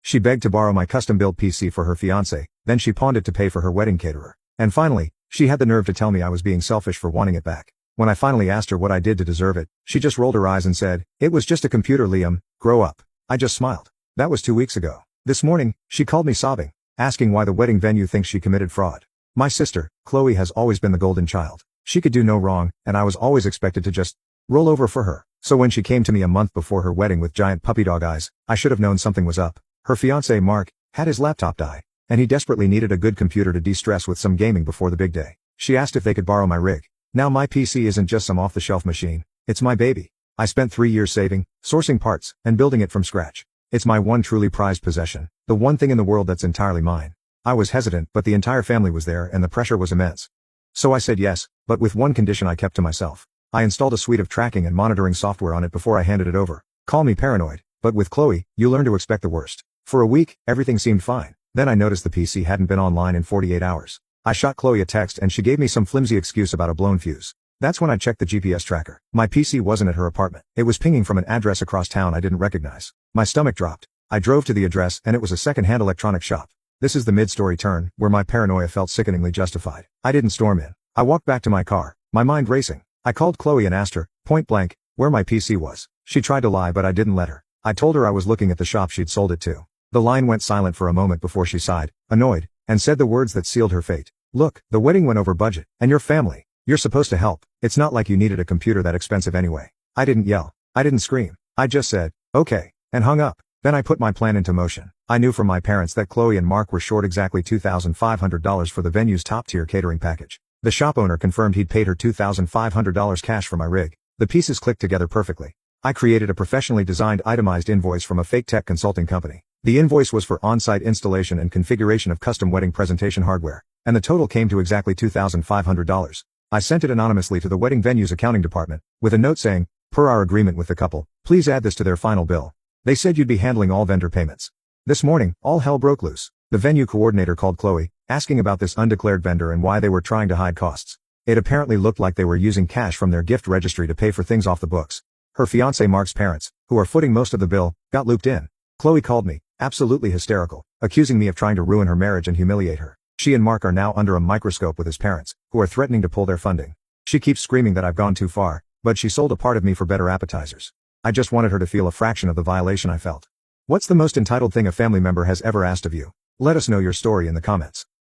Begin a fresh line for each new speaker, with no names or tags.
She begged to borrow my custom-built PC for her fiancé, then she pawned it to pay for her wedding caterer. And finally, she had the nerve to tell me I was being selfish for wanting it back. When I finally asked her what I did to deserve it, she just rolled her eyes and said, "It was just a computer, Liam, grow up." I just smiled. That was 2 weeks ago. This morning, she called me sobbing, asking why the wedding venue thinks she committed fraud. My sister, Chloe, has always been the golden child. She could do no wrong, and I was always expected to just roll over for her. So when she came to me a month before her wedding with giant puppy dog eyes, I should have known something was up. Her fiancé, Mark, had his laptop die, and he desperately needed a good computer to de-stress with some gaming before the big day. She asked if they could borrow my rig. Now my PC isn't just some off-the-shelf machine, it's my baby. I spent 3 years saving, sourcing parts, and building it from scratch. It's my one truly prized possession, the one thing in the world that's entirely mine. I was hesitant, but the entire family was there and the pressure was immense. So I said yes, but with one condition I kept to myself. I installed a suite of tracking and monitoring software on it before I handed it over. Call me paranoid, but with Chloe, you learn to expect the worst. For a week, everything seemed fine. Then I noticed the PC hadn't been online in 48 hours. I shot Chloe a text and she gave me some flimsy excuse about a blown fuse. That's when I checked the GPS tracker. My PC wasn't at her apartment. It was pinging from an address across town I didn't recognize. My stomach dropped. I drove to the address and it was a second-hand electronic shop. This is the mid-story turn, where my paranoia felt sickeningly justified. I didn't storm in. I walked back to my car, my mind racing. I called Chloe and asked her, point blank, where my PC was. She tried to lie but I didn't let her. I told her I was looking at the shop she'd sold it to. The line went silent for a moment before she sighed, annoyed, and said the words that sealed her fate. "Look, the wedding went over budget, and your family. You're supposed to help. It's not like you needed a computer that expensive anyway." I didn't yell. I didn't scream. I just said, "Okay," and hung up. Then I put my plan into motion. I knew from my parents that Chloe and Mark were short exactly $2,500 for the venue's top-tier catering package. The shop owner confirmed he'd paid her $2,500 cash for my rig. The pieces clicked together perfectly. I created a professionally designed itemized invoice from a fake tech consulting company. The invoice was for on-site installation and configuration of custom wedding presentation hardware, and the total came to exactly $2,500. I sent it anonymously to the wedding venue's accounting department, with a note saying, "Per our agreement with the couple, please add this to their final bill. They said you'd be handling all vendor payments." This morning, all hell broke loose. The venue coordinator called Chloe, asking about this undeclared vendor and why they were trying to hide costs. It apparently looked like they were using cash from their gift registry to pay for things off the books. Her fiancé Mark's parents, who are footing most of the bill, got looped in. Chloe called me, absolutely hysterical, accusing me of trying to ruin her marriage and humiliate her. She and Mark are now under a microscope with his parents, who are threatening to pull their funding. She keeps screaming that I've gone too far, but she sold a part of me for better appetizers. I just wanted her to feel a fraction of the violation I felt. What's the most entitled thing a family member has ever asked of you? Let us know your story in the comments.